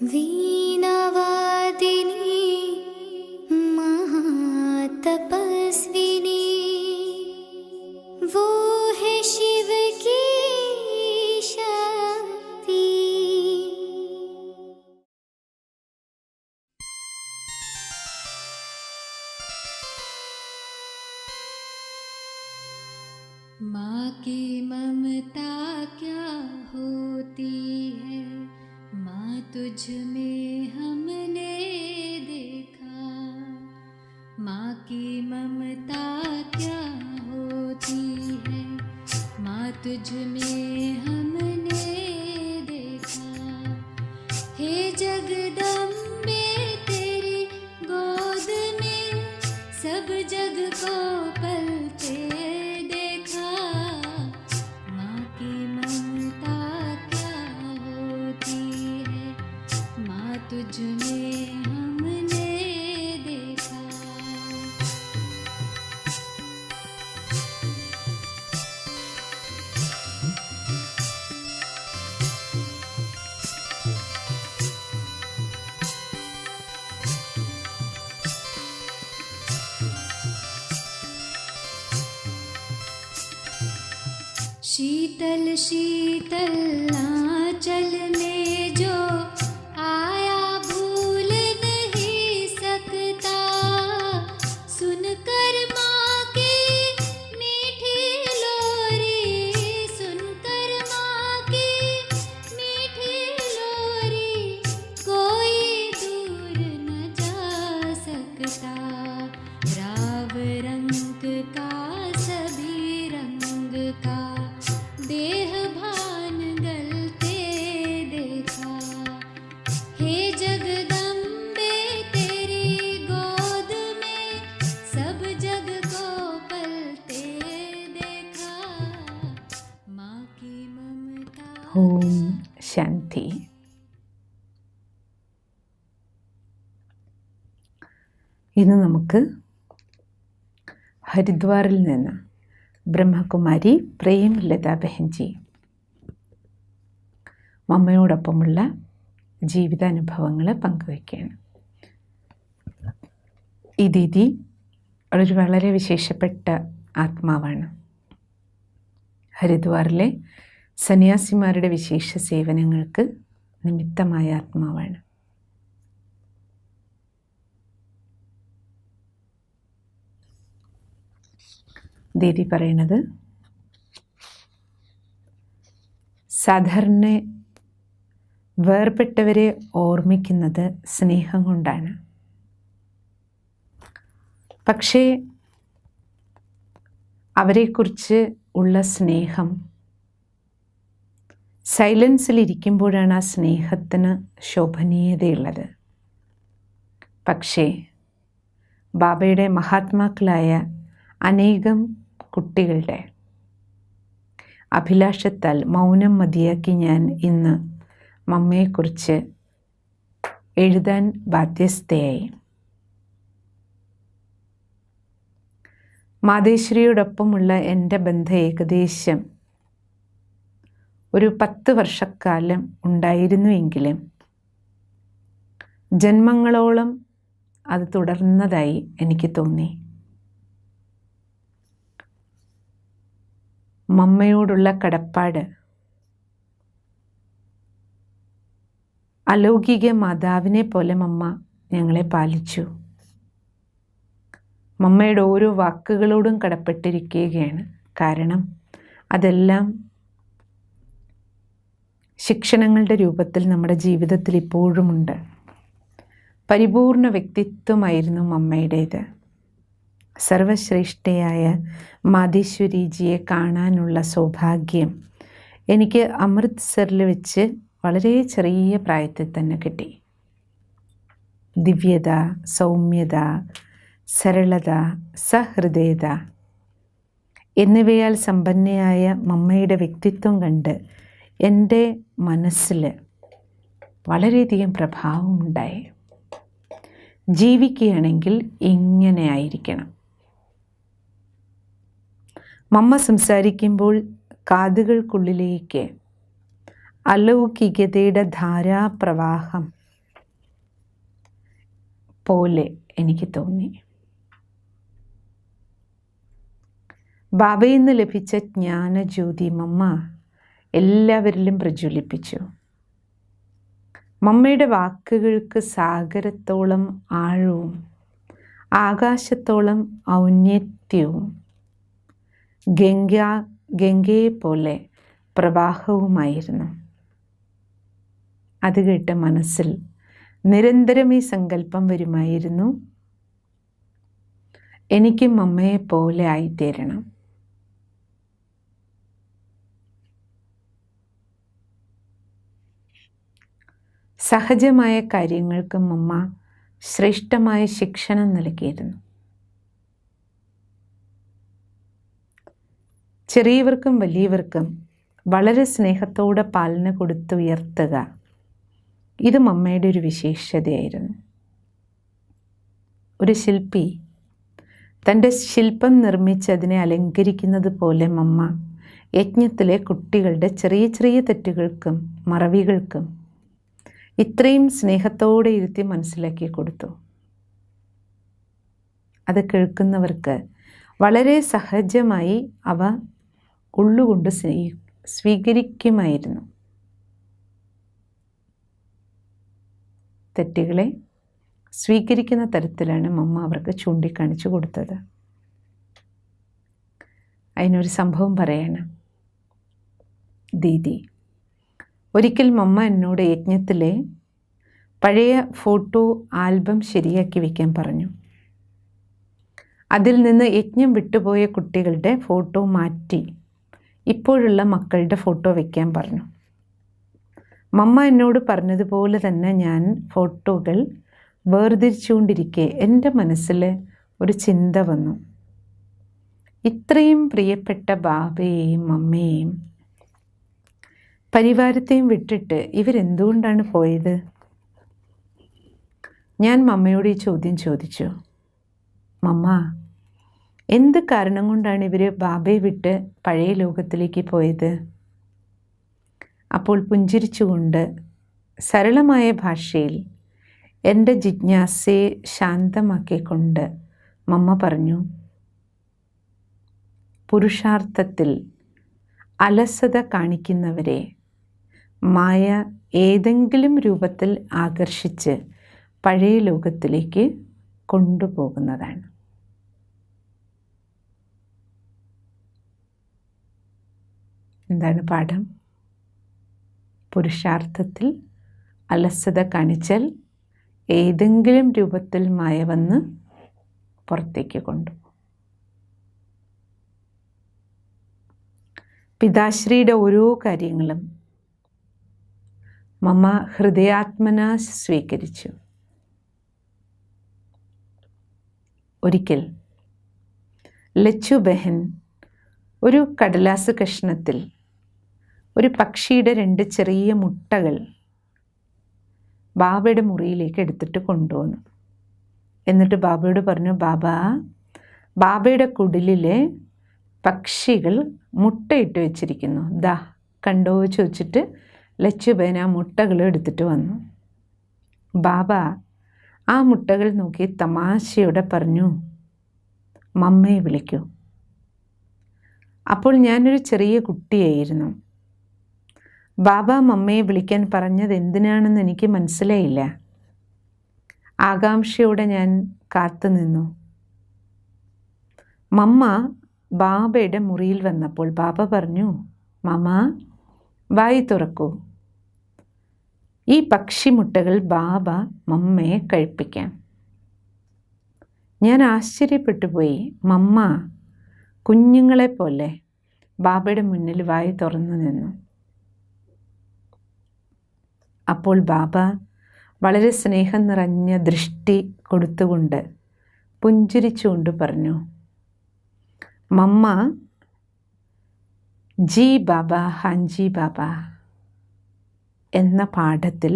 वीणावादिनी महातपस्विनी, वो है शिव की शक्ति। माँ की ममता क्या होती है, माँ तुझ में हमने देखा। माँ की ममता क्या होती है, माँ तुझ में हमने देखा। हे जगदम्बे तेरी गोद में सब जग को पलते देखा। माँ की ममता क्या होती है, माँ तुझ में हमने देखा। शीतल शीतल आंचल में जो आया भूल नहीं सकता। सुनकर माँ की मीठी लोरी, सुनकर माँ की मीठी लोरी, कोई दूर न जा सकता। राव रंग का सभी रंग का देह भान गलते देखा। हे जगदम्बे तेरी गोद में सब जग को पलते देखा। माँ की ममता। ഓം ശാന്തി. ഇന്ന് നമുക്ക് ഹരിദ്വാറിൽ നിന്ന് ബ്രഹ്മകുമാരി പ്രേം ലത ബെഹൻജി മമ്മയോടൊപ്പമുള്ള ജീവിതാനുഭവങ്ങൾ പങ്കുവയ്ക്കുകയാണ്. ഈ ദീദി ഒരു വളരെ വിശേഷപ്പെട്ട ആത്മാവാണ്. ഹരിദ്വാറിലെ സന്യാസിമാരുടെ വിശേഷ സേവനങ്ങൾക്ക് നിമിത്തമായ ആത്മാവാണ്. ദീദി പറയണത്, സാധാരണ വേർപെട്ടവരെ ഓർമ്മിക്കുന്നത് സ്നേഹം കൊണ്ടാണ്. പക്ഷേ അവരെക്കുറിച്ച് ഉള്ള സ്നേഹം സൈലൻസിലിരിക്കുമ്പോഴാണ് ആ സ്നേഹത്തിന് ശോഭനീയതയുള്ളത്. പക്ഷേ ബാബയുടെ മഹാത്മാക്കളായ അനേകം കുട്ടികളുടെ അഭിലാഷത്താൽ മൗനം മതിയാക്കി ഞാൻ ഇന്ന് മമ്മയെക്കുറിച്ച് എഴുതാൻ ബാധ്യസ്ഥയായി. മാതേശ്വരിയോടൊപ്പമുള്ള എൻ്റെ ബന്ധം ഏകദേശം ഒരു 10 വർഷക്കാലം ഉണ്ടായിരുന്നുവെങ്കിലും ജന്മങ്ങളോളം അത് തുടർന്നതായി എനിക്ക് തോന്നി. മമ്മയോടുള്ള കടപ്പാട് അലൗകിക മാതാവിനെ പോലെ മമ്മ ഞങ്ങളെ പാലിച്ചു. മമ്മയുടെ ഓരോ വാക്കുകളോടും കടപ്പെട്ടിരിക്കുകയാണ്. കാരണം അതെല്ലാം ശിക്ഷണങ്ങളുടെ രൂപത്തിൽ നമ്മുടെ ജീവിതത്തിൽ ഇപ്പോഴുമുണ്ട്. പരിപൂർണ വ്യക്തിത്വമായിരുന്നു മമ്മയുടേത്. സർവശ്രേഷ്ഠയായ മാതേശ്വരിജിയെ കാണാനുള്ള സൗഭാഗ്യം എനിക്ക് അമൃത്സറിൽ വെച്ച് വളരെ ചെറിയ പ്രായത്തിൽ തന്നെ കിട്ടി. ദിവ്യത, സൗമ്യത, സരളത, സഹൃദയത എന്നിവയാൽ സമ്പന്നയായ മമ്മയുടെ വ്യക്തിത്വം കണ്ട് എൻ്റെ മനസ്സിൽ വളരെയധികം പ്രഭാവമുണ്ടായി. ജീവിക്കുകയാണെങ്കിൽ ഇങ്ങനെ ആയിരിക്കണം. മമ്മ സംസാരിക്കുമ്പോൾ കാതുകൾക്കുള്ളിലേക്ക് അലൗകികതയുടെ ധാരാപ്രവാഹം പോലെ എനിക്ക് തോന്നി. ബാബയിൽ നിന്ന് ലഭിച്ച ജ്ഞാനജ്യോതി മമ്മ എല്ലാവരിലും പ്രജ്വലിപ്പിച്ചു. മമ്മയുടെ വാക്കുകൾക്ക് സാഗരത്തോളം ആഴവും ആകാശത്തോളം ഔന്നത്യവും ഗംഗയെപ്പോലെ പ്രവാഹവുമായിരുന്നു. അത് കേട്ട് മനസ്സിൽ നിരന്തരം ഈ സങ്കല്പം വരുമായിരുന്നു, എനിക്കും മമ്മയെപ്പോലെ ആയിത്തീരണം. സഹജമായ കാര്യങ്ങൾക്ക് മമ്മ ശ്രേഷ്ഠമായ ശിക്ഷണം നൽകിയിരുന്നു. ചെറിയവർക്കും വലിയവർക്കും വളരെ സ്നേഹത്തോടെ പാലന കൊടുത്തുയർത്തുക, ഇത് മമ്മയുടെ ഒരു വിശേഷതയായിരുന്നു. ഒരു ശില്പി തൻ്റെ ശില്പം നിർമ്മിച്ചതിനെ അലങ്കരിക്കുന്നത് പോലെ മമ്മ യജ്ഞത്തിലെ കുട്ടികളുടെ ചെറിയ ചെറിയ തെറ്റുകൾക്കും മറവികൾക്കും ഇത്രയും സ്നേഹത്തോടെ ഇരുത്തി മനസ്സിലാക്കി കൊടുത്തു. അത് കേൾക്കുന്നവർക്ക് വളരെ സഹജമായി അവ ഉള്ളുകൊണ്ട് സ്വീകരിക്കുമായിരുന്നു. തെറ്റുകളെ സ്വീകരിക്കുന്ന തരത്തിലാണ് മമ്മ അവർക്ക് ചൂണ്ടിക്കാണിച്ചു കൊടുത്തത്. അതിനൊരു സംഭവം പറയണം. ദീദി, ഒരിക്കൽ മമ്മ എന്നോട് യജ്ഞത്തിലെ പഴയ ഫോട്ടോ ആൽബം ശരിയാക്കി വയ്ക്കാൻ പറഞ്ഞു. അതിൽ നിന്ന് യജ്ഞം വിട്ടുപോയ കുട്ടികളുടെ ഫോട്ടോ മാറ്റി ഇപ്പോഴുള്ള മക്കളുടെ ഫോട്ടോ വയ്ക്കാൻ പറഞ്ഞു. മമ്മ എന്നോട് പറഞ്ഞതുപോലെ തന്നെ ഞാൻ ഫോട്ടോകൾ വേർതിരിച്ചുകൊണ്ടിരിക്കെ എൻ്റെ മനസ്സിൽ ഒരു ചിന്ത വന്നു. ഇത്രയും പ്രിയപ്പെട്ട ബാബയെയും മമ്മയെയും പരിവാരത്തെയും വിട്ടിട്ട് ഇവരെന്തുകൊണ്ടാണ് പോയത്? ഞാൻ മമ്മയോട് ഈ ചോദ്യം ചോദിച്ചു. മമ്മ, എന്ത് കാരണം കൊണ്ടാണ് ഇവർ ബാബയെ വിട്ട് പഴയ ലോകത്തിലേക്ക് പോയത്? അപ്പോൾ പുഞ്ചിരിച്ചുകൊണ്ട് സരളമായ ഭാഷയിൽ എൻ്റെ ജിജ്ഞാസയെ ശാന്തമാക്കിക്കൊണ്ട് മമ്മ പറഞ്ഞു, പുരുഷാർത്ഥത്തിൽ അലസത കാണിക്കുന്നവരെ മായ ഏതെങ്കിലും രൂപത്തിൽ ആകർഷിച്ച് പഴയ ലോകത്തിലേക്ക് കൊണ്ടുപോകുന്നതാണ്. എന്താണ് പാഠം? പുരുഷാർത്ഥത്തിൽ അലസത കാണിച്ചാൽ ഏതെങ്കിലും രൂപത്തിൽ മായ വന്ന് പുറത്തേക്ക് കൊണ്ടുപോകും. പിതാശ്രീയുടെ ഓരോ കാര്യങ്ങളും മമ്മ ഹൃദയാത്മന സ്വീകരിച്ചു. ഒരിക്കൽ ലച്ചു ബഹൻ ഒരു കടലാസ് കഷ്ണത്തിൽ ഒരു പക്ഷിയുടെ 2 ചെറിയ മുട്ടകൾ ബാബയുടെ മുറിയിലേക്ക് എടുത്തിട്ട് കൊണ്ടുവന്നു. എന്നിട്ട് ബാബയോട് പറഞ്ഞു, ബാബയുടെ കുടിലിലെ പക്ഷികൾ മുട്ടയിട്ട് വെച്ചിരിക്കുന്നു, ദാ കണ്ടോ ചോദിച്ചിട്ട് ലച്ചുബേൻ ആ മുട്ടകൾ എടുത്തിട്ട് വന്നു. ബാബ ആ മുട്ടകൾ നോക്കി തമാശയോടെ പറഞ്ഞു, മമ്മയെ വിളിക്കൂ. അപ്പോൾ ഞാനൊരു ചെറിയ കുട്ടിയായിരുന്നു. ബാബ മമ്മയെ വിളിക്കാൻ പറഞ്ഞത് എന്തിനാണെന്ന് എനിക്ക് മനസ്സിലായില്ല. ആകാംക്ഷയോടെ ഞാൻ കാത്തു നിന്നു. മമ്മ ബാബയുടെ മുറിയിൽ വന്നപ്പോൾ ബാബ പറഞ്ഞു, മമ്മ വായി തുറക്കൂ, ഈ പക്ഷിമുട്ടകൾ ബാബ മമ്മയെ കഴിപ്പിക്കാം. ഞാൻ ആശ്ചര്യപ്പെട്ടു പോയി. മമ്മ കുഞ്ഞുങ്ങളെപ്പോലെ ബാബയുടെ മുന്നിൽ വായി തുറന്നു നിന്നു. അപ്പോൾ ബാബ വളരെ സ്നേഹം നിറഞ്ഞ ദൃഷ്ടി കൊടുത്തുകൊണ്ട് പുഞ്ചിരിച്ചുകൊണ്ട് പറഞ്ഞു, മമ്മ ജി ബാബ ഹാഞ്ചി ബാബ എന്ന പാഠത്തിൽ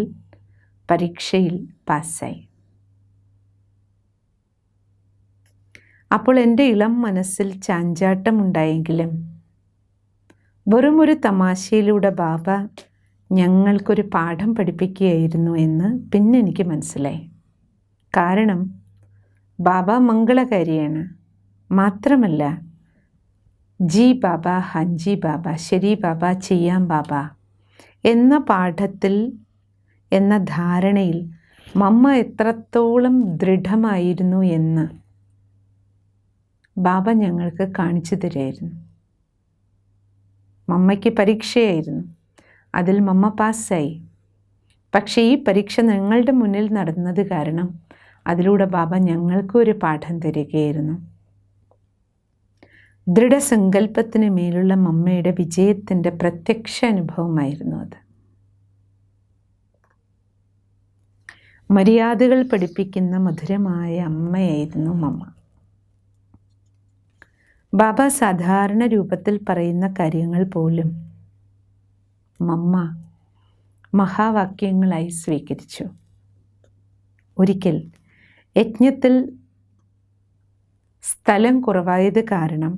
പരീക്ഷയിൽ പാസ്സായി. അപ്പോൾ എൻ്റെ ഇളം മനസ്സിൽ ചാഞ്ചാട്ടമുണ്ടായെങ്കിലും വെറുമൊരു തമാശയിലൂടെ ബാബ ഞങ്ങൾക്കൊരു പാഠം പഠിപ്പിക്കുകയായിരുന്നു എന്ന് പിന്നെ എനിക്ക് മനസ്സിലായി. കാരണം ബാബ മംഗളകാരിയാണ്. മാത്രമല്ല ജി ബാബ, ഹഞ്ചി ബാബ, ശരി ബാബ, ചെയ്യാം ബാബ എന്ന പാഠത്തിൽ, എന്ന ധാരണയിൽ മമ്മ എത്രത്തോളം ദൃഢമായിരുന്നു എന്ന് ബാബ ഞങ്ങൾക്ക് കാണിച്ചു തരുമായിരുന്നു. മമ്മയ്ക്ക് പരീക്ഷയായിരുന്നു, അതിൽ മമ്മ പാസ്സായി. പക്ഷേ ഈ പരീക്ഷ ഞങ്ങളുടെ മുന്നിൽ നടന്നത് കാരണം അതിലൂടെ ബാബ ഞങ്ങൾക്കൊരു പാഠം തരികയായിരുന്നു. ദൃഢസങ്കല്പത്തിന് മേലുള്ള മമ്മയുടെ വിജയത്തിൻ്റെ പ്രത്യക്ഷ അനുഭവമായിരുന്നു അത്. മര്യാദകൾ പഠിപ്പിക്കുന്ന മധുരമായ അമ്മയായിരുന്നു മമ്മ. ബാബ സാധാരണ രൂപത്തിൽ പറയുന്ന കാര്യങ്ങൾ പോലും മമ്മ മഹാവാക്യങ്ങളായി സ്വീകരിച്ചു. ഒരിക്കൽ യജ്ഞത്തിൽ സ്ഥലം കുറവായത് കാരണം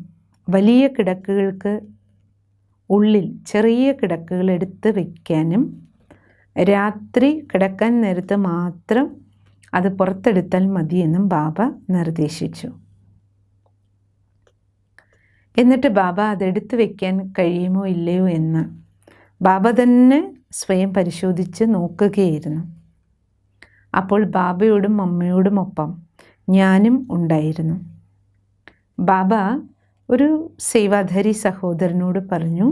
വലിയ കിടക്കുകൾക്ക് ഉള്ളിൽ ചെറിയ കിടക്കുകൾ എടുത്ത് വയ്ക്കാനും രാത്രി കിടക്കാൻ നേരത്ത് മാത്രം അത് പുറത്തെടുത്താൽ മതിയെന്നും ബാബ നിർദ്ദേശിച്ചു. എന്നിട്ട് ബാബ അതെടുത്ത് വയ്ക്കാൻ കഴിയുമോ ഇല്ലയോ എന്ന് ബാബ തന്നെ സ്വയം പരിശോധിച്ച് നോക്കുകയായിരുന്നു. അപ്പോൾ ബാബയോടും അമ്മയോടുമൊപ്പം ഞാനും ഉണ്ടായിരുന്നു. ബാബ ഒരു സേവാധാരി സഹോദരനോട് പറഞ്ഞു,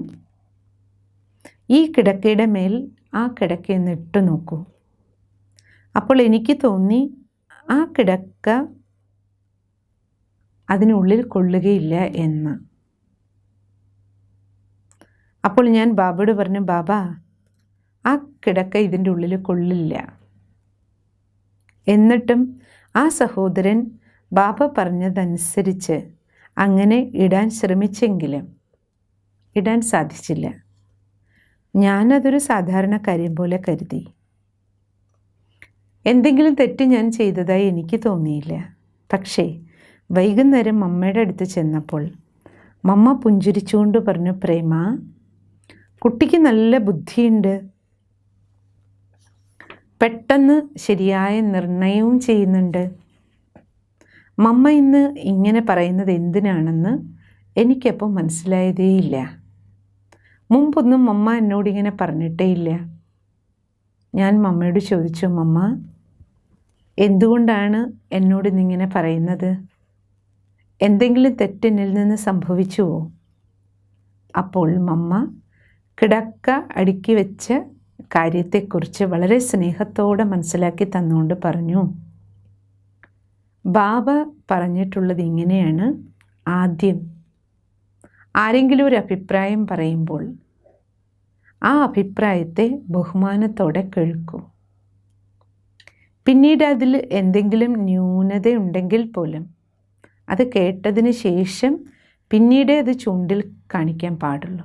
ഈ കിടക്കയുടെ മേൽ ആ കിടക്കയൊന്ന് ഇട്ടു നോക്കൂ. അപ്പോൾ എനിക്ക് തോന്നി ആ കിടക്ക അതിനുള്ളിൽ കൊള്ളുകയില്ല എന്ന്. അപ്പോൾ ഞാൻ ബാബയോട് പറഞ്ഞു, ബാബ ആ കിടക്ക ഇതിൻ്റെ ഉള്ളിൽ കൊള്ളില്ല. എന്നിട്ടും ആ സഹോദരൻ ബാബ പറഞ്ഞതനുസരിച്ച് അങ്ങനെ ഇടാൻ ശ്രമിച്ചെങ്കിലും ഇടാൻ സാധിച്ചില്ല. ഞാനതൊരു സാധാരണ കാര്യം പോലെ കരുതി. എന്തെങ്കിലും തെറ്റ് ഞാൻ ചെയ്തതായി എനിക്ക് തോന്നിയില്ല. പക്ഷേ വൈകുന്നേരം മമ്മയുടെ അടുത്ത് ചെന്നപ്പോൾ മമ്മ പുഞ്ചിരിച്ചുകൊണ്ട് പറഞ്ഞു, പ്രേമ, കുട്ടിക്ക് നല്ല ബുദ്ധിയുണ്ട്, പെട്ടെന്ന് ശരിയായ നിർണയവും ചെയ്യുന്നുണ്ട്. മമ്മ ഇന്ന് ഇങ്ങനെ പറയുന്നത് എന്തിനാണെന്ന് എനിക്കപ്പോൾ മനസ്സിലായതേയില്ല. മുമ്പൊന്നും മമ്മ എന്നോടിങ്ങനെ പറഞ്ഞിട്ടേ ഇല്ല. ഞാൻ മമ്മയോട് ചോദിച്ചു, മമ്മ എന്തുകൊണ്ടാണ് എന്നോട് ഇന്നിങ്ങനെ പറയുന്നത്? എന്തെങ്കിലും തെറ്റെന്നിൽ നിന്ന് സംഭവിച്ചുവോ? അപ്പോൾ മമ്മ കിടക്ക അടുക്കി വെച്ച കാര്യത്തെക്കുറിച്ച് വളരെ സ്നേഹത്തോടെ മനസ്സിലാക്കി തന്നുകൊണ്ട് പറഞ്ഞു, ബാബ പറഞ്ഞിട്ടുള്ളത് ഇങ്ങനെയാണ്. ആദ്യം ആരെങ്കിലും ഒരു അഭിപ്രായം പറയുമ്പോൾ ആ അഭിപ്രായത്തെ ബഹുമാനത്തോടെ കേൾക്കൂ. പിന്നീട് അതിൽ എന്തെങ്കിലും ന്യൂനതയുണ്ടെങ്കിൽ പോലും അത് കേട്ടതിന് ശേഷം പിന്നീട് അത് ചൂണ്ടിൽ കാണിക്കാൻ പാടുള്ളൂ.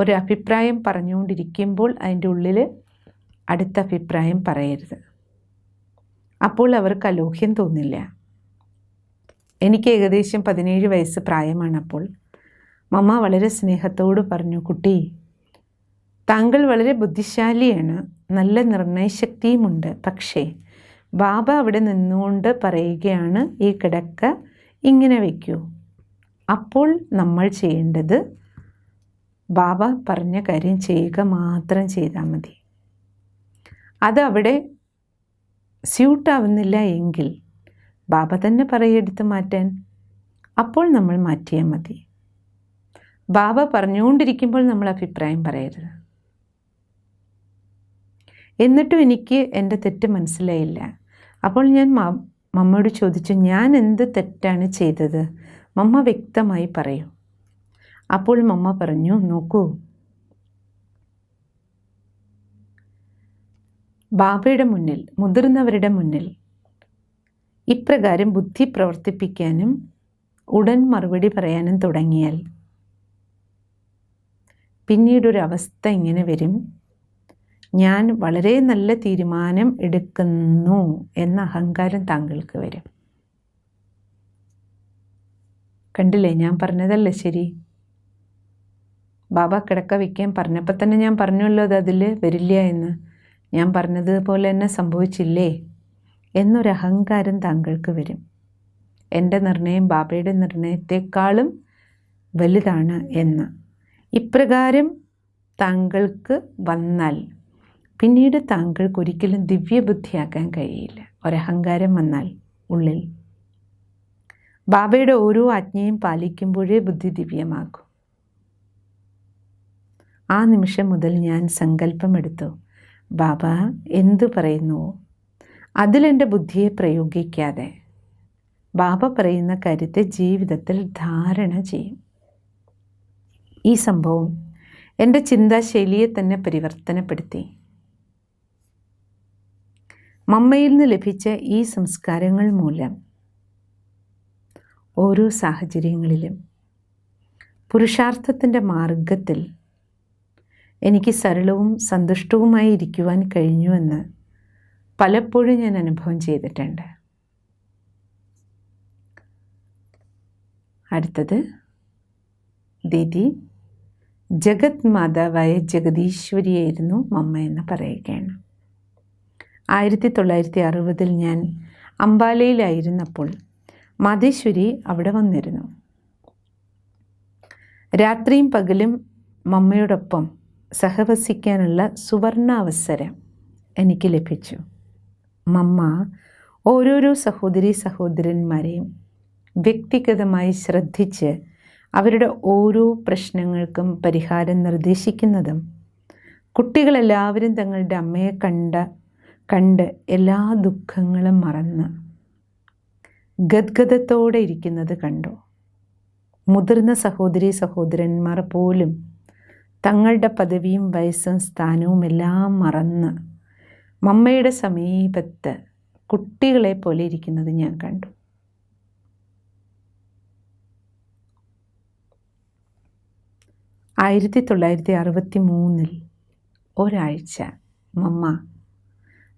ഒരു അഭിപ്രായം പറഞ്ഞുകൊണ്ടിരിക്കുമ്പോൾ അതിൻ്റെ ഉള്ളിൽ അടുത്ത അഭിപ്രായം പറയരുത്. അപ്പോൾ അവർക്ക് അലോഹ്യം തോന്നില്ല. എനിക്ക് ഏകദേശം 17 വയസ്സ് പ്രായമാണ്. അപ്പോൾ മമ്മ വളരെ സ്നേഹത്തോട് പറഞ്ഞു, കുട്ടി, താങ്കൾ വളരെ ബുദ്ധിശാലിയാണ്, നല്ല നിർണയശക്തിയുമുണ്ട്. പക്ഷേ ബാബ അവിടെ നിന്നുകൊണ്ട് പറയുകയാണ്, ഈ കിടക്ക ഇങ്ങനെ വയ്ക്കൂ. അപ്പോൾ നമ്മൾ ചെയ്യേണ്ടത് ബാബ പറഞ്ഞ കാര്യം ചെയ്യുക മാത്രം ചെയ്താൽ മതി. അതവിടെ സ്യൂട്ടാവുന്നില്ല എങ്കിൽ ബാബ തന്നെ പറയെടുത്ത് മാറ്റാൻ. അപ്പോൾ നമ്മൾ മാറ്റിയാൽ മതി. ബാബ പറഞ്ഞുകൊണ്ടിരിക്കുമ്പോൾ നമ്മൾ അഭിപ്രായം പറയരുത്. എന്നിട്ടും എനിക്ക് എൻ്റെ തെറ്റ് മനസ്സിലായില്ല. അപ്പോൾ ഞാൻ മമ്മയോട് ചോദിച്ചു, ഞാൻ എന്ത് തെറ്റാണ് ചെയ്തത്? മമ്മ വ്യക്തമായി പറയൂ. അപ്പോൾ മമ്മ പറഞ്ഞു, നോക്കൂ, ബാബയുടെ മുന്നിൽ, മുതിർന്നവരുടെ മുന്നിൽ ഇപ്രകാരം ബുദ്ധി പ്രവർത്തിപ്പിക്കാനും ഉടൻ മറുപടി പറയാനും തുടങ്ങിയാൽ പിന്നീടൊരവസ്ഥ ഇങ്ങനെ വരും, ഞാൻ വളരെ നല്ല തീരുമാനം എടുക്കുന്നു എന്ന അഹങ്കാരം താങ്കൾക്ക് വരും. കണ്ടില്ലേ, ഞാൻ പറഞ്ഞതല്ലേ ശരി? ബാബ കിടക്ക വയ്ക്കാൻ പറഞ്ഞപ്പോൾ തന്നെ ഞാൻ പറഞ്ഞല്ലോ അത് അതിൽ വരില്ല എന്ന്. ഞാൻ പറഞ്ഞതുപോലെ തന്നെ സംഭവിച്ചില്ലേ? എന്നൊരഹങ്കാരം താങ്കൾക്ക് വരും. എൻ്റെ നിർണയം ബാബയുടെ നിർണയത്തെക്കാളും വലുതാണ് എന്ന്. ഇപ്രകാരം താങ്കൾക്ക് വന്നാൽ പിന്നീട് താങ്കൾക്ക് ഒരിക്കലും ദിവ്യബുദ്ധിയാക്കാൻ കഴിയില്ല. ഒരഹങ്കാരം വന്നാൽ ഉള്ളിൽ, ബാബയുടെ ഓരോ ആജ്ഞയും പാലിക്കുമ്പോഴേ ബുദ്ധി ദിവ്യമാകും. ആ നിമിഷം മുതൽ ഞാൻ സങ്കല്പമെടുത്തു, ബാബ എന്തു പറയുന്നുവോ അതിലെൻ്റെ ബുദ്ധിയെ പ്രയോഗിക്കാതെ ബാബ പറയുന്ന കാര്യത്തെ ജീവിതത്തിൽ ധാരണ ചെയ്യും. ഈ സംഭവം എൻ്റെ ചിന്താശൈലിയെ തന്നെ പരിവർത്തനപ്പെടുത്തി. മമ്മയിൽ നിന്ന് ലഭിച്ച ഈ സംസ്കാരങ്ങൾ മൂലം ഓരോ സാഹചര്യങ്ങളിലും പുരുഷാർത്ഥത്തിൻ്റെ മാർഗത്തിൽ എനിക്ക് സരളവും സന്തുഷ്ടവുമായി ഇരിക്കുവാൻ കഴിഞ്ഞുവെന്ന് പലപ്പോഴും ഞാൻ അനുഭവം ചെയ്തിട്ടുണ്ട്. അടുത്തത്, ദീദി, ജഗത് മാതാവായ ജഗദീശ്വരിയായിരുന്നു മമ്മ എന്ന് പറയുകയാണ്. 1960 ഞാൻ അംബാലയിലായിരുന്നപ്പോൾ മാതേശ്വരി അവിടെ വന്നിരുന്നു. രാത്രിയും പകലും മമ്മയോടൊപ്പം സഹവസിക്കാനുള്ള സുവർണ അവസരം എനിക്ക് ലഭിച്ചു. മമ്മ ഓരോരോ സഹോദരീ സഹോദരന്മാരെയും വ്യക്തിഗതമായി ശ്രദ്ധിച്ച് അവരുടെ ഓരോ പ്രശ്നങ്ങൾക്കും പരിഹാരം നിർദ്ദേശിക്കുന്നതും, കുട്ടികളെല്ലാവരും തങ്ങളുടെ അമ്മയെ കണ്ട് എല്ലാ ദുഃഖങ്ങളും മറന്ന് ഗദ്ഗദത്തോടെ ഇരിക്കുന്നത് കണ്ടു. മുതിർന്ന സഹോദരീ സഹോദരന്മാർ പോലും തങ്ങളുടെ പദവിയും വയസ്സും സ്ഥാനവും എല്ലാം മറന്ന് മമ്മയുടെ സമീപത്ത് കുട്ടികളെ പോലെ ഇരിക്കുന്നത് ഞാൻ കണ്ടു. ആയിരത്തി 1963 ഒരാഴ്ച മമ്മ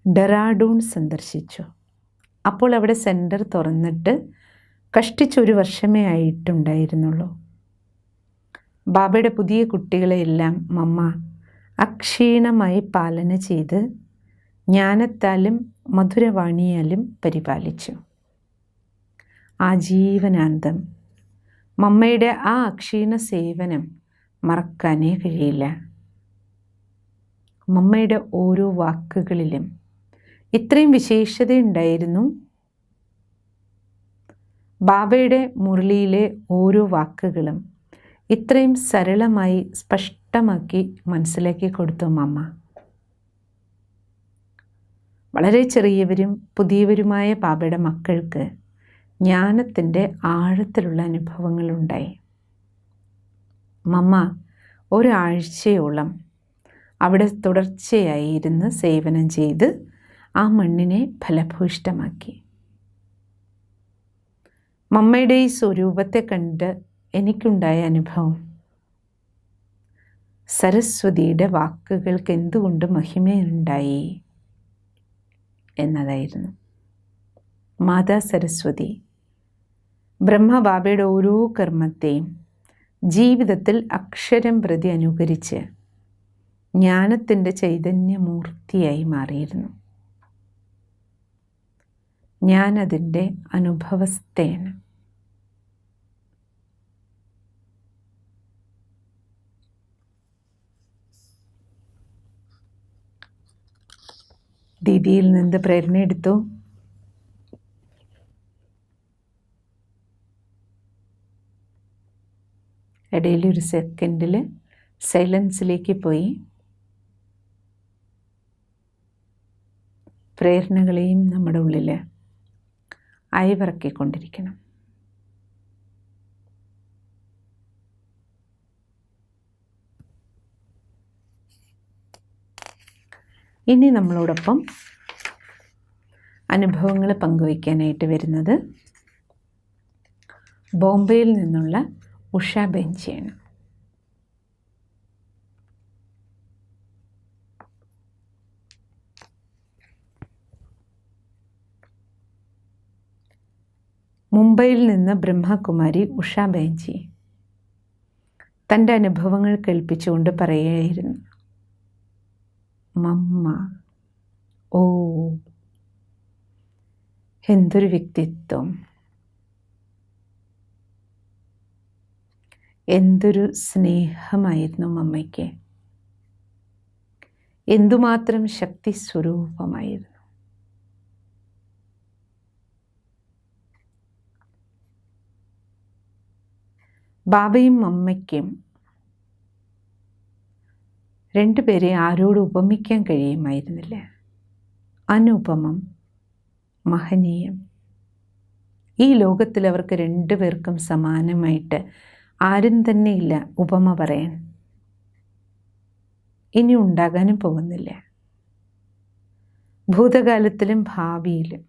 ഡെറാഡൂൺ സന്ദർശിച്ചു. അപ്പോൾ അവിടെ സെൻറ്റർ തുറന്നിട്ട് കഷ്ടിച്ചൊരു വർഷമേ ആയിട്ടുണ്ടായിരുന്നുള്ളൂ. ബാബയുടെ പുതിയ കുട്ടികളെയെല്ലാം മമ്മ അക്ഷീണമായി പാലന ചെയ്ത് ജ്ഞാനത്താലും മധുരവാണിയാലും പരിപാലിച്ചു. ആജീവനാന്തം മമ്മയുടെ ആ അക്ഷീണ സേവനം മറക്കാനേ കഴിയില്ല. മമ്മയുടെ ഓരോ വാക്കുകളിലും ഇത്രയും വിശേഷതയുണ്ടായിരുന്നു. ബാബയുടെ മുരളിയിലെ ഓരോ വാക്കുകളും ഇത്രയും സരളമായി സ്പഷ്ടമാക്കി മനസ്സിലാക്കി കൊടുത്തു മമ്മ. വളരെ ചെറിയവരും പുതിയവരുമായ ബാബയുടെ മക്കൾക്ക് ജ്ഞാനത്തിൻ്റെ ആഴത്തിലുള്ള അനുഭവങ്ങളുണ്ടായി. മമ്മ ഒരാഴ്ചയോളം അവിടെ തുടർച്ചയായി ഇരുന്ന് സേവനം ചെയ്ത് ആ മണ്ണിനെ ഫലഭൂയിഷ്ടമാക്കി. മമ്മയുടെ ഈ സ്വരൂപത്തെ കണ്ട് എനിക്കുണ്ടായ അനുഭവം, സരസ്വതിയുടെ വാക്കുകൾക്ക് എന്തുകൊണ്ട് മഹിമയുണ്ടായി എന്നതായിരുന്നു. മാതാ സരസ്വതി ബ്രഹ്മബാബയുടെ ഓരോ കർമ്മത്തെയും ജീവിതത്തിൽ അക്ഷരം പ്രതി അനുകരിച്ച് ജ്ഞാനത്തിൻ്റെ ചൈതന്യമൂർത്തിയായി മാറിയിരുന്നു. ഞാനതിൻ്റെ അനുഭവസ്ഥയാണ്. ദീദിയിൽ നിന്ന് പ്രേരണയെടുത്തു. ഇടയിൽ ഒരു സെക്കൻഡിൽ സൈലൻസിലേക്ക് പോയി പ്രേരണകളെയും നമ്മുടെ ഉള്ളിൽ അയവിറക്കിക്കൊണ്ടിരിക്കണം. ഇനി നമ്മളോടൊപ്പം അനുഭവങ്ങൾ പങ്കുവയ്ക്കാനായിട്ട് വരുന്നത് ബോംബെയിൽ നിന്നുള്ള ഉഷ ബെഞ്ചിയാണ്. മുംബൈയിൽ നിന്ന് ബ്രഹ്മകുമാരി ഉഷ ബെഞ്ചി തൻ്റെ അനുഭവങ്ങൾ കേൾപ്പിച്ചുകൊണ്ട് പറയുകയായിരുന്നു, മമ്മ, ഓ എന്തൊരു വ്യക്തിത്വം, എന്തൊരു സ്നേഹമായിരുന്നു മമ്മയ്ക്ക്, എന്തുമാത്രം ശക്തി സ്വരൂപമായിരുന്നു. ബാബയും മമ്മയ്ക്കും രണ്ടുപേരെ ആരോടും ഉപമിക്കാൻ കഴിയുമായിരുന്നില്ല. അനുപമം, മഹനീയം. ഈ ലോകത്തിൽ അവർക്ക് രണ്ടുപേർക്കും സമാനമായിട്ട് ആരും തന്നെ ഇല്ല ഉപമ പറയാൻ. ഇനി ഉണ്ടാകാനും പോകുന്നില്ല, ഭൂതകാലത്തിലും ഭാവിയിലും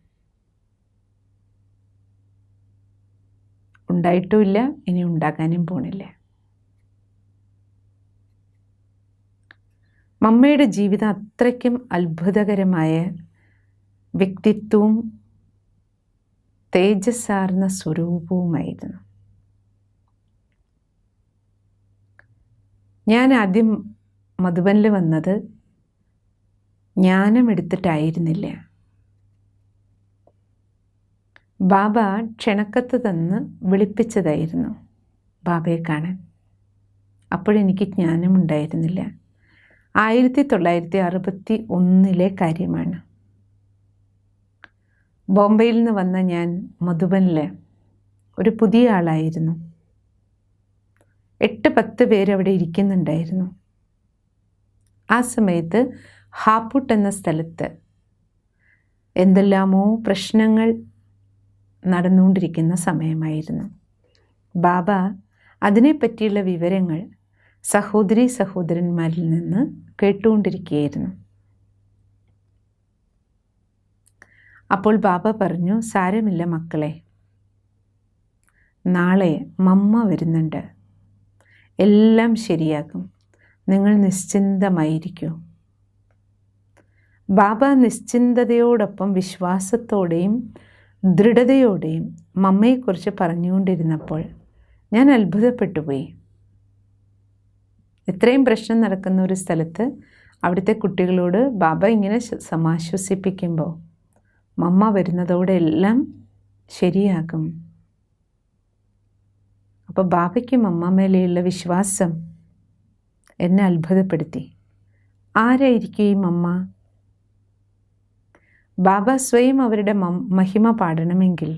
ഉണ്ടായിട്ടുമില്ല, ഇനി ഉണ്ടാകാനും പോണില്ല. മമ്മയുടെ ജീവിതം അത്രയ്ക്കും അത്ഭുതകരമായ വ്യക്തിത്വവും തേജസ്സാർന്ന സ്വരൂപവുമായിരുന്നു. ഞാൻ ആദ്യം മധുബനിൽ വന്നത് ജ്ഞാനമെടുത്തിട്ടായിരുന്നില്ല. ബാബ ക്ഷണക്കത്ത് തന്ന് വിളിപ്പിച്ചതായിരുന്നു ബാബയെ കാണാൻ. അപ്പോഴെനിക്ക് ജ്ഞാനമുണ്ടായിരുന്നില്ല. 1961 കാര്യമാണ്. ബോംബെയിൽ നിന്ന് വന്ന ഞാൻ മധുബനിൽ ഒരു പുതിയ ആളായിരുന്നു. 8-10 പേരവിടെ ഇരിക്കുന്നുണ്ടായിരുന്നു. ആ സമയത്ത് ഹാപ്പുട്ട് എന്ന സ്ഥലത്ത് എന്തെല്ലാമോ പ്രശ്നങ്ങൾ നടന്നുകൊണ്ടിരിക്കുന്ന സമയമായിരുന്നു. ബാബ അതിനെപ്പറ്റിയുള്ള വിവരങ്ങൾ സഹോദരീ സഹോദരന്മാരിൽ നിന്ന് കേട്ടുകൊണ്ടിരിക്കുകയായിരുന്നു. അപ്പോൾ ബാബ പറഞ്ഞു, സാരമില്ല മക്കളെ, നാളെ മമ്മ വരുന്നുണ്ട്, എല്ലാം ശരിയാകും, നിങ്ങൾ നിശ്ചിന്തമായിരിക്കൂ. ബാബ നിശ്ചിന്തതയോടൊപ്പം വിശ്വാസത്തോടെയും ദൃഢതയോടെയും മമ്മയെക്കുറിച്ച് പറഞ്ഞുകൊണ്ടിരുന്നപ്പോൾ ഞാൻ അത്ഭുതപ്പെട്ടുപോയി. ഇത്രയും പ്രശ്നം നടക്കുന്ന ഒരു സ്ഥലത്ത് അവിടുത്തെ കുട്ടികളോട് ബാബ ഇങ്ങനെ സമാശ്വസിപ്പിക്കുമ്പോൾ മമ്മ വരുന്നതോടെ എല്ലാം ശരിയാകും. അപ്പോൾ ബാബയ്ക്ക് മമ്മ മേലെയുള്ള വിശ്വാസം എന്നെ അത്ഭുതപ്പെടുത്തി. ആരായിരിക്കും ഈ മമ്മ? ബാബ സ്വയം അവരുടെ മഹിമ പാടണമെങ്കിൽ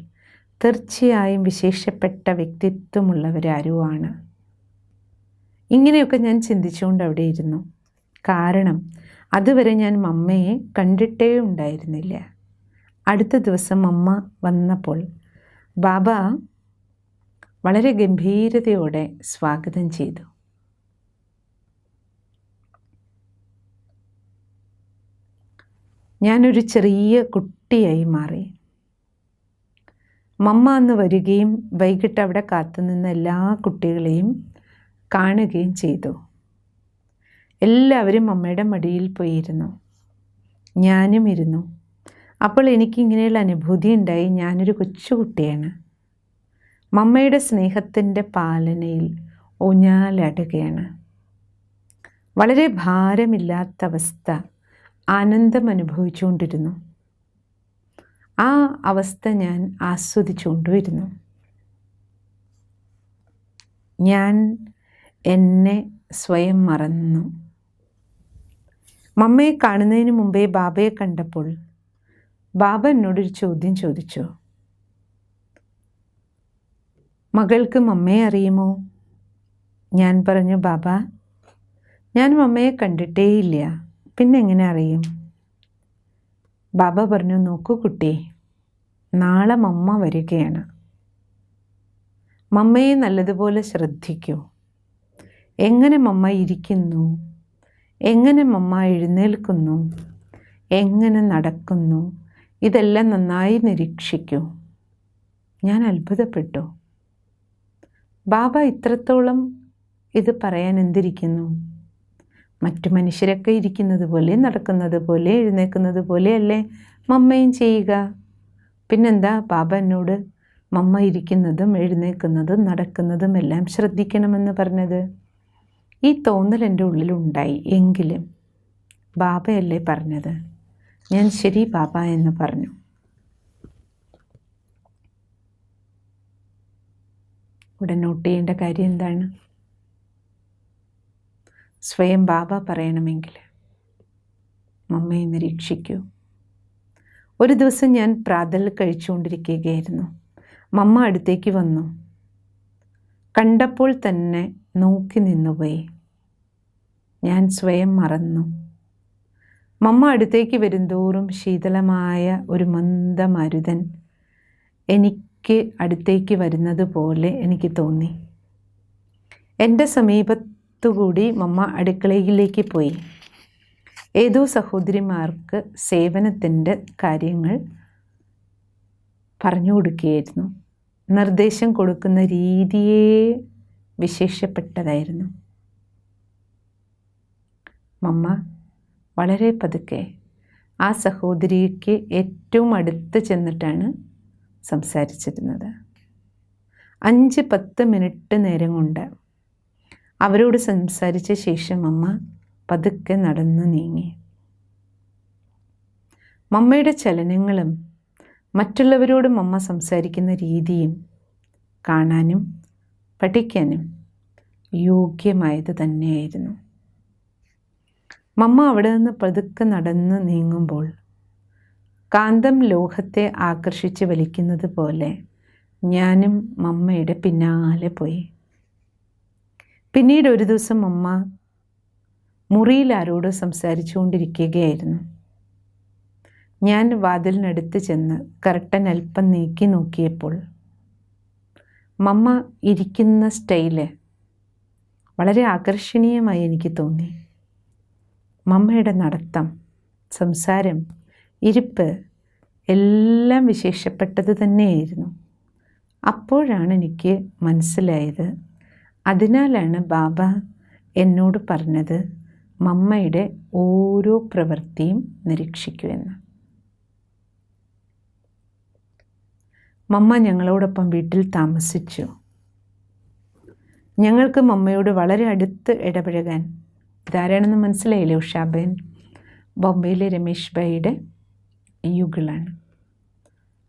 തീർച്ചയായും വിശേഷപ്പെട്ട വ്യക്തിത്വമുള്ളവരാരുമാണ്. ഇങ്ങനെയൊക്കെ ഞാൻ ചിന്തിച്ചുകൊണ്ട് അവിടെ ഇരുന്നു. കാരണം അതുവരെ ഞാൻ മമ്മയെ കണ്ടിട്ടേ ഉണ്ടായിരുന്നില്ല. അടുത്ത ദിവസം മമ്മ വന്നപ്പോൾ ബാബ വളരെ ഗംഭീരതയോടെ സ്വാഗതം ചെയ്തു. ഞാനൊരു ചെറിയ കുട്ടിയായി മാറി. മമ്മ അന്ന് വരികയും വൈകിട്ട് അവിടെ കാത്തുനിന്ന എല്ലാ കുട്ടികളെയും കാണുകയും ചെയ്തു. എല്ലാവരും മമ്മയുടെ മടിയിൽ പോയിരുന്നു. ഞാനും ഇരുന്നു. അപ്പോൾ എനിക്കിങ്ങനെയുള്ള അനുഭൂതി ഉണ്ടായി, ഞാനൊരു കൊച്ചുകുട്ടിയാണ്. മമ്മയുടെ സ്നേഹത്തിൻ്റെ പാലനയിൽ ഊഞ്ഞാലാടുകയാണ്. വളരെ ഭാരമില്ലാത്ത അവസ്ഥ, ആനന്ദം അനുഭവിച്ചുകൊണ്ടിരുന്നു. ആ അവസ്ഥ ഞാൻ ആസ്വദിച്ചുകൊണ്ടിരുന്നു. ഞാൻ എന്നെ സ്വയം മറന്നു. മമ്മയെ കാണുന്നതിന് മുമ്പേ ബാബയെ കണ്ടപ്പോൾ ബാബ എന്നോടൊരു ചോദ്യം ചോദിച്ചു. മകൾക്ക് മമ്മയെ അറിയുമോ? ഞാൻ പറഞ്ഞു, ബാബ, ഞാൻ മമ്മയെ കണ്ടിട്ടേയില്ല, പിന്നെ എങ്ങനെ അറിയും? ബാബ പറഞ്ഞു, നോക്കൂ കുട്ടി, നാളെ മമ്മ വരികയാണ്. മമ്മയെ നല്ലതുപോലെ ശ്രദ്ധിക്കൂ. എങ്ങനെ മമ്മ ഇരിക്കുന്നു, എങ്ങനെ മമ്മ എഴുന്നേൽക്കുന്നു, എങ്ങനെ നടക്കുന്നു, ഇതെല്ലാം നന്നായി നിരീക്ഷിക്കൂ. ഞാൻ അത്ഭുതപ്പെട്ടു. ബാബ ഇത്രത്തോളം ഇത് പറയാൻ എന്തിരിക്കുന്നു? മറ്റു മനുഷ്യരൊക്കെ ഇരിക്കുന്നത് പോലെ, നടക്കുന്നത് പോലെ, എഴുന്നേൽക്കുന്നത് പോലെയല്ലേ മമ്മയും ചെയ്യുക. പിന്നെന്താ ബാബ എന്നോട് മമ്മ ഇരിക്കുന്നതും എഴുന്നേൽക്കുന്നതും നടക്കുന്നതും എല്ലാം ശ്രദ്ധിക്കണമെന്ന് പറഞ്ഞത്? ഈ തോന്നൽ എൻ്റെ ഉള്ളിലുണ്ടായി. എങ്കിലും ബാബയല്ലേ പറഞ്ഞത്. ഞാൻ ശരി ബാബ എന്ന് പറഞ്ഞു. ഇവിടെ നോട്ട് ചെയ്യേണ്ട കാര്യം എന്താണ്? സ്വയം ബാബ പറയണമെങ്കിൽ മമ്മയെ നിരീക്ഷിക്കൂ. ഒരു ദിവസം ഞാൻ പ്രാതൽ കഴിച്ചുകൊണ്ടിരിക്കുകയായിരുന്നു. മമ്മ അടുത്തേക്ക് വന്നു. കണ്ടപ്പോൾ തന്നെ നോക്കി നിന്നുപോയി. ഞാൻ സ്വയം മറന്നു. മമ്മ അടുത്തേക്ക് വരുന്തോറും ശീതളമായ ഒരു മന്ദമരുതൻ എനിക്ക് അടുത്തേക്ക് വരുന്നത് പോലെ എനിക്ക് തോന്നി. എൻ്റെ സമീപത്തുകൂടി മമ്മ അടുക്കളയിലേക്ക് പോയി. ഏതോ സഹോദരിമാർക്ക് സേവനത്തിൻ്റെ കാര്യങ്ങൾ പറഞ്ഞു കൊടുക്കുകയായിരുന്നു. നിർദ്ദേശം കൊടുക്കുന്ന രീതിയെ വിശേഷപ്പെട്ടതായിരുന്നു. മമ്മ വളരെ പതുക്കെ ആ സഹോദരിക്ക് ഏറ്റവും അടുത്ത് ചെന്നിട്ടാണ് സംസാരിച്ചിരുന്നത്. 5-10 മിനിറ്റ് നേരം കൊണ്ട് അവരോട് സംസാരിച്ച ശേഷം അമ്മ പതുക്കെ നടന്നു നീങ്ങി. മമ്മയുടെ ചലനങ്ങളും മറ്റുള്ളവരോട് മമ്മ സംസാരിക്കുന്ന രീതിയും കാണാനും പഠിക്കാനും യോഗ്യമായത് തന്നെയായിരുന്നു. മമ്മ അവിടെ നിന്ന് പതുക്കെ നടന്ന് നീങ്ങുമ്പോൾ കാന്തം ലോഹത്തെ ആകർഷിച്ച് വലിക്കുന്നത് പോലെ ഞാനും മമ്മയുടെ പിന്നാലെ പോയി. പിന്നീട് ഒരു ദിവസം മമ്മ മുറിയിൽ ആരോട് സംസാരിച്ചു കൊണ്ടിരിക്കുകയായിരുന്നു. ഞാൻ വാതിലിനടുത്ത് ചെന്ന് കർട്ടൻ അല്പം നീക്കി നോക്കിയപ്പോൾ മമ്മ ഇരിക്കുന്ന സ്റ്റൈല് വളരെ ആകർഷണീയമായി എനിക്ക് തോന്നി. മമ്മയുടെ നടത്തം, സംസാരം, ഇരിപ്പ് എല്ലാം വിശേഷപ്പെട്ടത് തന്നെയായിരുന്നു. അപ്പോഴാണ് എനിക്ക് മനസ്സിലായത്, അതിനാലാണ് ബാബ എന്നോട് പറഞ്ഞത് മമ്മയുടെ ഓരോ പ്രവൃത്തിയും നിരീക്ഷിക്കുമെന്ന്. മമ്മ ഞങ്ങളോടൊപ്പം വീട്ടിൽ താമസിച്ചു. ഞങ്ങൾക്ക് മമ്മയോട് വളരെ അടുത്ത് ഇടപഴകാൻ, ഇതാരാണെന്ന് മനസ്സിലായില്ലേ? ഉഷാബേൻ ബോംബെയിലെ രമേശ് ഭായിയുടെ യുഗളാണ്.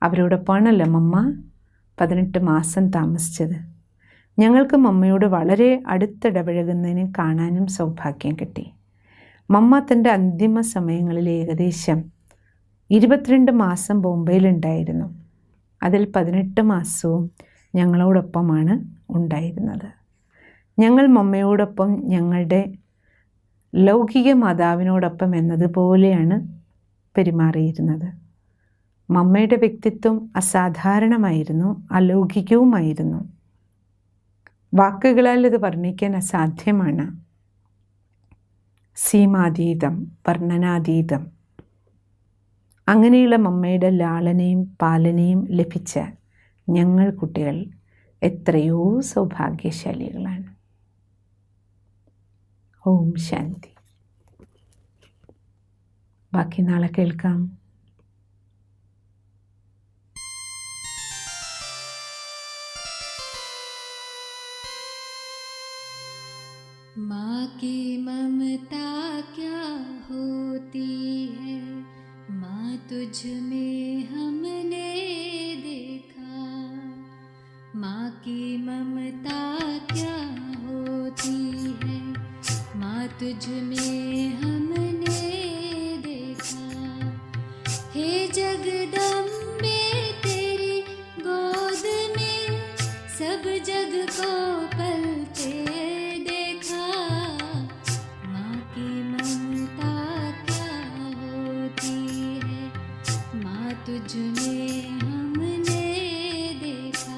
അവരോടൊപ്പമാണല്ലോ മമ്മ 18 മാസം താമസിച്ചത്. ഞങ്ങൾക്ക് മമ്മയോട് വളരെ അടുത്തിടപഴകുന്നതിന് കാണാനും സൗഭാഗ്യം കിട്ടി. മമ്മ തൻ്റെ അന്തിമ സമയങ്ങളിൽ ഏകദേശം 22 മാസം ബോംബെയിലുണ്ടായിരുന്നു. അതിൽ 18 മാസവും ഞങ്ങളോടൊപ്പമാണ് ഉണ്ടായിരുന്നത്. ഞങ്ങൾ മമ്മയോടൊപ്പം ഞങ്ങളുടെ ലൗകിക മാതാവിനോടൊപ്പം എന്നതുപോലെയാണ് പെരുമാറിയിരുന്നത്. മമ്മയുടെ വ്യക്തിത്വം അസാധാരണമായിരുന്നു, അലൗകികവുമായിരുന്നു. വാക്കുകളാൽ ഇത് വർണ്ണിക്കാൻ അസാധ്യമാണ്. സീമാതീതം, വർണ്ണനാതീതം. അങ്ങനെയുള്ള മമ്മയുടെ ലാളനയും പാലനയും ലഭിച്ച ഞങ്ങൾ കുട്ടികൾ എത്രയോ സൗഭാഗ്യശാലികളാണ്. ഓം ശാന്തി. ബാക്കി നാളെ കേൾക്കാം. माँ की ममता क्या होती है, माँ तुझ में हमने देखा। माँ की ममता क्या होती है, माँ तुझ में हमने देखा। हे जगदम्बे तेरी गोद में सब जग को पलते देखा। माँ की ममता क्या होती है, माँ तुझ में हमने देखा।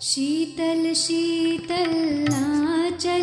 शीतल शीतल आंचल